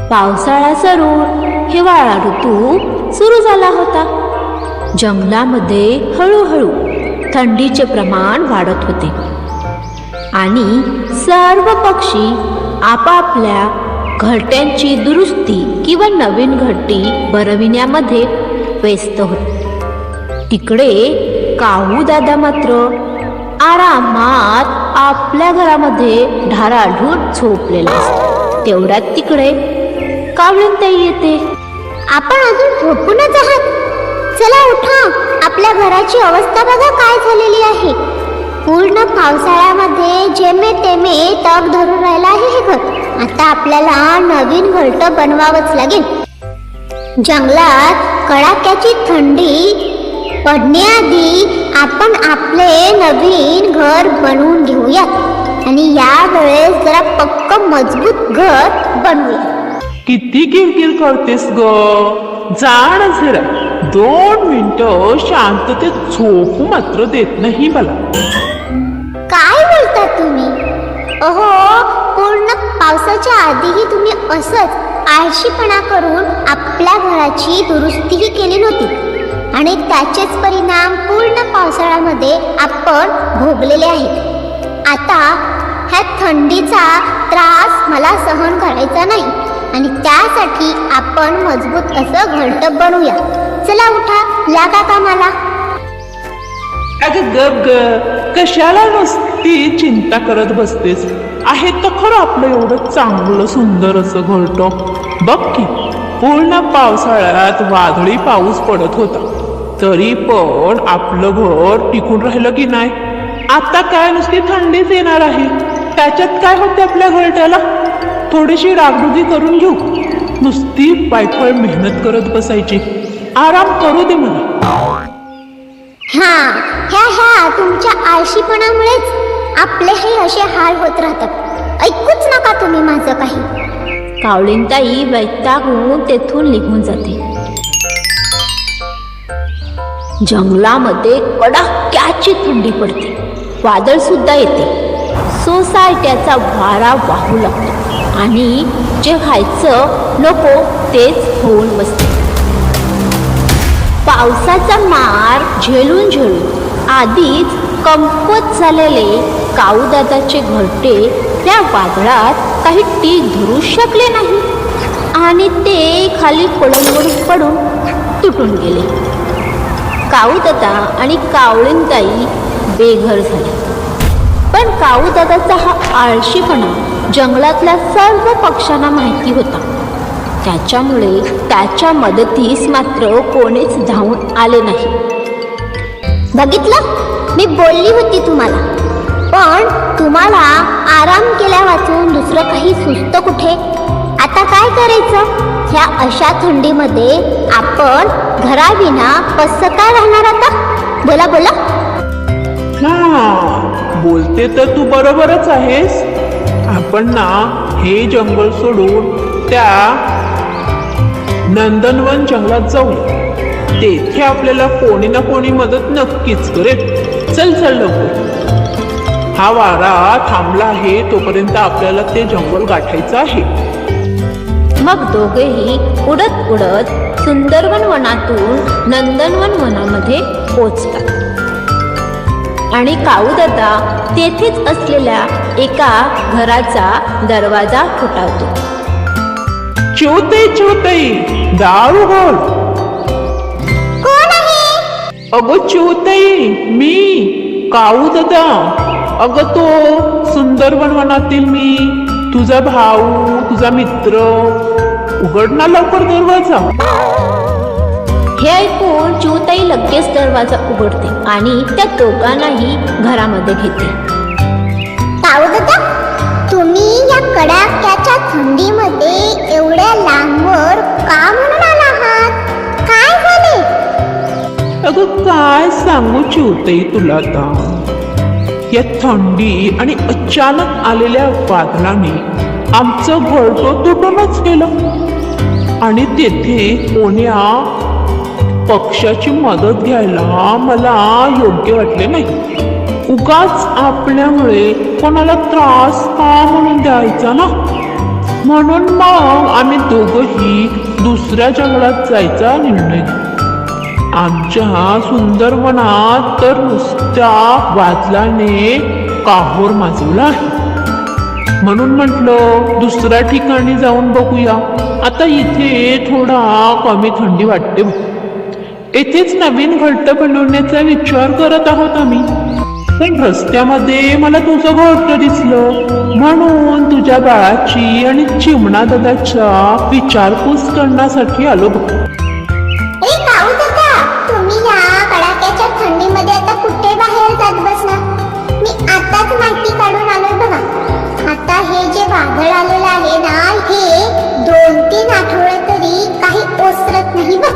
पावसाळा सरून हिवाळा ऋतू सुरू झाला होता. जंगलामध्ये हळूहळू थंडीचे प्रमाण वाढत होते आणि सर्व पक्षी आपापल्या घरट्यांची दुरुस्ती किंवा नवीन घरटी बनविण्यामध्ये व्यस्त होते. तिकडे काऊ दादा मात्र आरामात आपल्या घरामध्ये ढाराढूर झोपलेला असतो. तेवढ्यात तिकडे कावळीताई येते. आपण अजून झोपूनच आहात? चला उठा, आपल्या घराची अवस्था बघा काय झालेली आहे. पूर्ण पावसाळ्यामध्ये जेमे तेमे तग धरून राहिलं आहे हे घर. आता आपल्याला नवीन घरटं बनवावंच लागेल. जंगलात कडाक्याची थंडी पडण्याआधी आपण आपले नवीन घर बनवून घेऊयात आणि यावेळेस जरा पक्क मजबूत घर बनवूया. किती किरकिर करतेस ग? जा ना जरा, 2 मिनिटं शांततेत झोपू मात्र देत नाही मला. काय बोलता तुम्ही? अहो, पूर्ण पावसाच्या आधीही तुम्ही असंच आळशीपणा करून आपल्या घराची दुरुस्तीही केली नव्हती आणि त्याचेच परिणाम पूर्ण पावसाळ्यामध्ये आपण भोगलेले आहेत. आता ह्या थंडीचा त्रास मला सहन करायचा नाही आणि त्यासाठी आपण मजबूत असं घरटं बनवूया. चला उठा, लागा कामाला. अगं गप ग, कशाला नुसती चिंता करत बसतेस? आहे तर खरं आपलं एवढं चांगलं सुंदर असं घरटं. बघ की, पूर्ण पावसाळ्यात वादळी पाऊस पडत होता, तरी पण आपलं घर टिकून राहिलं की नाही? आता काय नुसती थंडीच येणार आहे, त्याच्यात काय होते आपल्या घरट्याला? थोडीशी डागडुगी करून घेऊ. नुसती पायफळ मेहनत करत बसायची. आराम करू दे मला. ह्या तुमच्या आळशीपणामुळेच आपले हे असे हाल होत राहतात. ऐकूच नका तुम्ही माझं काही. कावळीताई वैतागून तेथून निघून जाते. जंगलामध्ये कडाक्याची थंडी पडते, वादळ सुद्धा येते. सोसायट्याचा वारा वाहू लागतो आणि जे व्हायचं नको तेच होऊन बसते. पावसाचा मार झेलून झेलून आधीच कमकुवत झालेले काऊदादाचे घरटे त्या वादळात काही टीक धरू शकले नाही आणि ते खाली पडून तुटून गेले. काऊदादा आणि कावळीताई बेघर झाले. पण काऊदादाचा हा आळशीपणा जंगलातल्या सर्व पक्ष्यांना माहिती होता. त्याच्यामुळे त्याच्या मदतीस मात्र कोणीच धावून आले नाही. बघितलं, मी बोलली होती तुम्हाला. पण तुम्हाला आराम केल्या वाचून दुसरं काही सुचतं कुठे? आता काय करायचं? ह्या अशा थंडीमध्ये आपण घराविना कसं काय राहणार आता? बोला बोला. बोलते तर तू बरोबरच आहेस. आपण ना हे जंगल सोडून त्या नंदनवन जंगलात जाऊया. तेथे आपल्याला कोणी ना कोणी मदत नक्कीच करेल. चल चल लवकर. हा वारा थांबला आहे तोपर्यंत आपल्याला ते जंगल गाठायचं आहे. मग दोघेही उडत उडत सुंदरवन वनातून नंदनवन वनामध्ये पोचतात आणि काऊदादा तेथेच असलेल्या एका घराचा दरवाजा ठोठावतो. चिवताई, दार उघड. कोण आहे? अगं चिवताई, मी काऊदादा. अगं तो सुंदरवन वनातील मी, तुझा भाऊ, तुझा मित्र. उघड ना लवकर दरवाजा. हे ऐकून चिवताई लगेच दरवाजा उघडते आणि त्या दोघांनाही घरामध्ये घेते. काऊदादा, तुम्ही या कडाक्याच्या थंडीमध्ये एवढ्या लांबवर का म्हणून आला आहात? काय झाले? अगं काय सांगू चिवताई तुला आता. या थंडी आणि अचानक आलेल्या वादळाने आमचं घरटं तुटूनच गेलं आणि तेथे कोण्या पक्षाची मदत घ्यायला मला योग्य वाटले नाही. उगाच आपल्यामुळे कोणाला त्रास का म्हणून द्यायचा ना. म्हणून मग आम्ही दोघंही दुसऱ्या जंगलात जायचा निर्णय घेतला. आमच्या सुंदर वनात तर नुसत्या वादळाने काहोर माजवला आहे. म्हणून म्हटलं दुसऱ्या ठिकाणी जाऊन बघूया. आता इथे थोडा कमी थंडी वाटते. येथेच नवीन घरटं बनवण्याचा विचार करत आहोत आम्ही. पण रस्त्यामध्ये मला तुझं घरटं दिसलं, म्हणून तुझ्या बाळाची आणि चिमणा दादाच्या विचारपूस करण्यासाठी आलो बघ. ए काऊ दादा, तुम्ही या कडाक्याच्या थंडीमध्ये आता कुठे बाहेर जात बसला? मी आताच माहिती काढून आलोय बघा. आता हे जे वादळ आलेलं आहे ना, हे 2-3 आठवडे तरी काही ओसरत नाही बघ.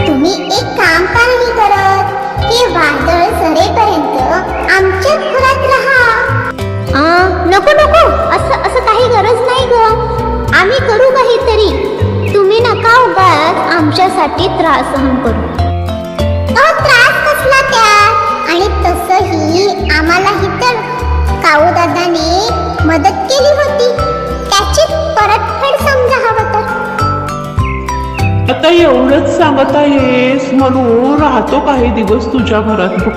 तुम्ही एक काम का नाही करत? हे वादळ सरेपर्यंत आमच्याच घरात राहा. नको नको, असं काही गरज नाही ग. आम्ही करू काहीतरी. तुम्ही नका उगाच आमच्यासाठी त्रास सहन करू. त्रास कसला त्यात? आणि तसंही आम्हालाही तर काऊ दादाने मदत केली होती. त्याची परतफेड समजा हवं तर. आता एवढंच सांगत आहेस म्हणून राहतो काही दिवस तुझ्या घरात बघ.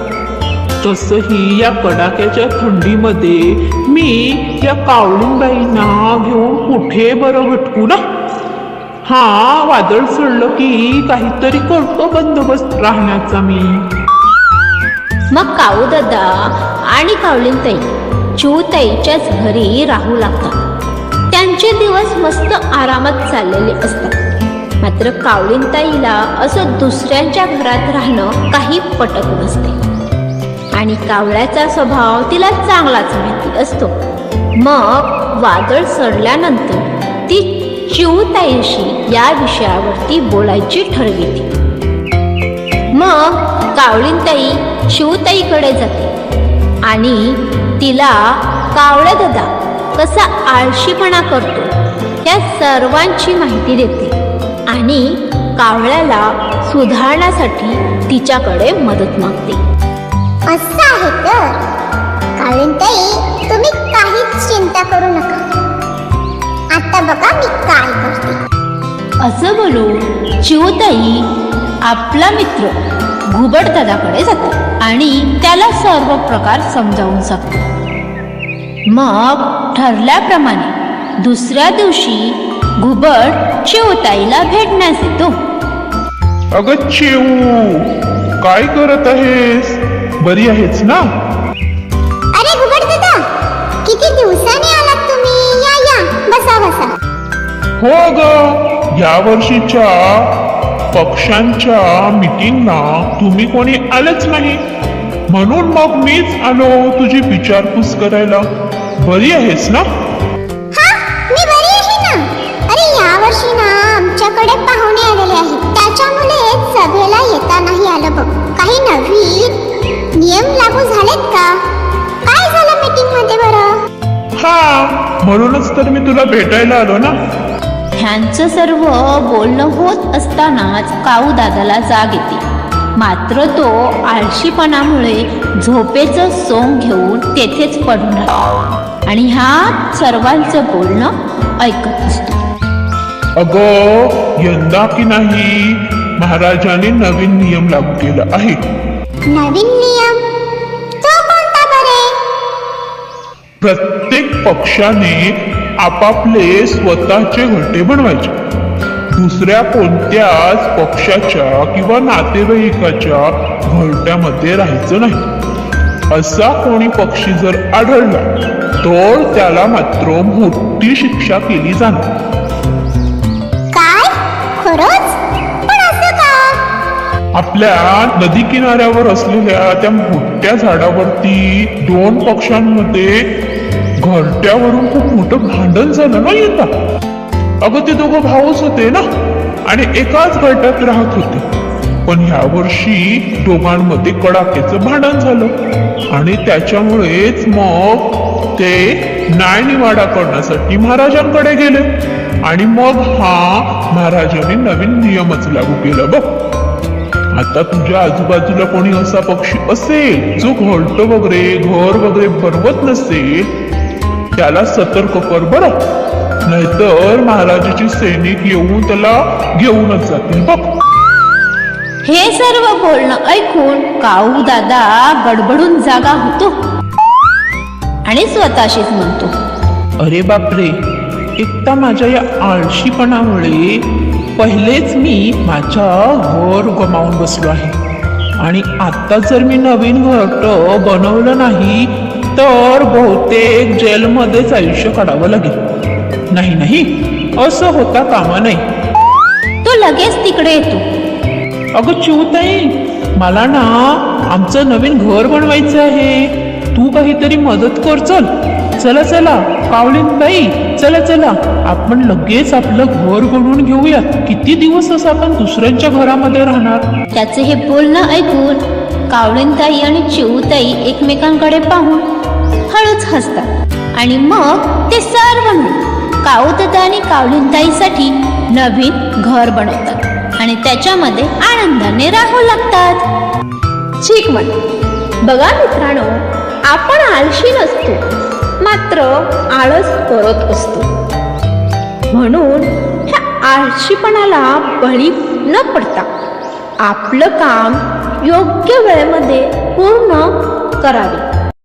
तसंही या कडाक्याच्या थंडीमध्ये मी या कावळींबाईंना घेऊन कुठे बरं भटकू ना. हा वादळ चढलं की काहीतरी करतो बंदोबस्त राहण्याचा मी. मग काऊ दादा आणि कावळींताई चिऊताईच्याच घरी राहू लागतात. त्यांचे दिवस मस्त आरामात चाललेले असतात. मात्र कावळींताईला असं दुसऱ्यांच्या घरात राहणं काही पटत नसते आणि कावळ्याचा स्वभाव तिला चांगलाच माहिती असतो. मग वादळ सडल्यानंतर ती चिऊताईशी या विषयावरती बोलायची ठरविते. मग कावळींताई चिऊताईकडे जाते आणि तिला कावळा दादा कसा आळशीपणा करतो या सर्वांची माहिती देते आणि कावळ्याला सुधारण्यासाठी तिच्याकडे मदत मागते. असं आहे तर काळींताई, तुम्ही काहीच चिंता करू नका. आता बघा मी काय करते. असं बोलून चिऊताई आपला मित्र घुबड दादाकडे जाते आणि त्याला सर्व प्रकार समजावून सांगते. मग ठरल्याप्रमाणे दुसऱ्या दिवशी घुबड चिऊताईला भेटण्यास येतो. अगं चिऊ, काय करत आहेस? बरी आहेस ना? अरे घुबड दादा, किती दिवसांनी आलात तुम्ही. या या, बसा बसा. हो ग, या वर्षीच्या पक्ष्यांच्या मीटिंगला तुम्ही कोणी आलेच नाही, म्हणून मग मीच आलो तुझी विचारपूस करायला. बरी आहेस ना? हा, मी बरी आहे ना. अरे या वर्षी ना आमच्याकडे पाहुणे आलेले आहेत, त्याच्यामुळे सभेला येता नाही आलं बघ. काही नवीन नियम लागू झालेत का? काय झालं मीटिंग मध्ये बरं? हा, म्हणूनच तर मी तुला भेटायला आलो ना. ह्यांचं सर्व बोलणं होत असतानाच काऊ दादाला जाग येते. मात्र तो आळशीपणामुळे झोपेचं सोंग घेऊन तेथेच पडून राहतो आणि ह्या सर्वांचं बोलणं ऐकत असतो. अगं, यंदा की नाही महाराजांनी नवीन नियम लागू केला आहे. नवीन नियम? तो कोणता बरे? प्रत्येक पक्षाने आपापले स्वतःचे घरटे बनवायचे. दुसऱ्या कोणत्याच पक्षाच्या किंवा नातेवाईकाच्या घरट्यामध्ये राहायचं नाही. असा कोणी पक्षी जर आढळला तर त्याला मात्र मोठी शिक्षा केली जाणार. काय? खरंच? पण असं का? आपल्या नदी किनाऱ्यावर असलेल्या त्या मोठ्या झाडावरती 2 पक्ष्यांमध्ये घरट्यावरून खूप मोठं भांडण झालं ना यंदा. अगं, ते दोघं भाऊच होते ना आणि एकाच घरट्यात राहत होते. पण ह्या वर्षी दोघांमध्ये कडाक्याचं भांडण झालं आणि त्याच्यामुळेच मग ते न्यायनिवाडा करण्यासाठी महाराजांकडे गेले आणि मग हा महाराजांनी नवीन नियमच लागू केला बघ. आता तुझ्या आजूबाजूला कोणी असा पक्षी असेल जो घोलट वगैरे घर वगैरे बनवत नसेल त्याला सतर्क कर बरं, नाहीतर महाराजाचे सैनिक येऊन त्याला घेऊनच जातील बघ. हे सर्व बोलणं ऐकून काऊ दादा गडबडून जागा होतो आणि स्वतःशीच म्हणतो, अरे बापरे, एकटा माझ्या या आळशीपणामुळे पहिलेच मी माझ्या घर गमावून बसलो आहे आणि आता जर मी नवीन घरटं बनवलं नाही तर बहुतेक जेलमध्येच आयुष्य काढावं लागेल. नाही नाही, असं होता कामा नाही. तो लगेच तिकडे येतो. अगं चिवताई, मला ना आमचं नवीन घर बनवायचं आहे, तू काहीतरी मदत कर. चला चला कावलीनबाई, चला चला आपण लगेच आपलं घर बनवून घेऊया. किती दिवस असं आपण दुसऱ्यांच्या घरामध्ये राहणार. त्याचे हे बोलणं ऐकून कावळीनताई आणि चिऊताई एकमेकांकडे पाहून हळूच हसतात आणि मग ते सर्व मिळून काऊदादा आणि कावळीनताईसाठी नवीन घर बनवतात आणि त्याच्यामध्ये आनंदाने राहू लागतात. ठीक म्हण. बघा मित्रांनो, आपण आळशी नसतो, मात्र आळस करत असतो. म्हणून ह्या आळशीपणाला बळी न पडता आपलं काम योग्य वेळेमध्ये पूर्ण करावे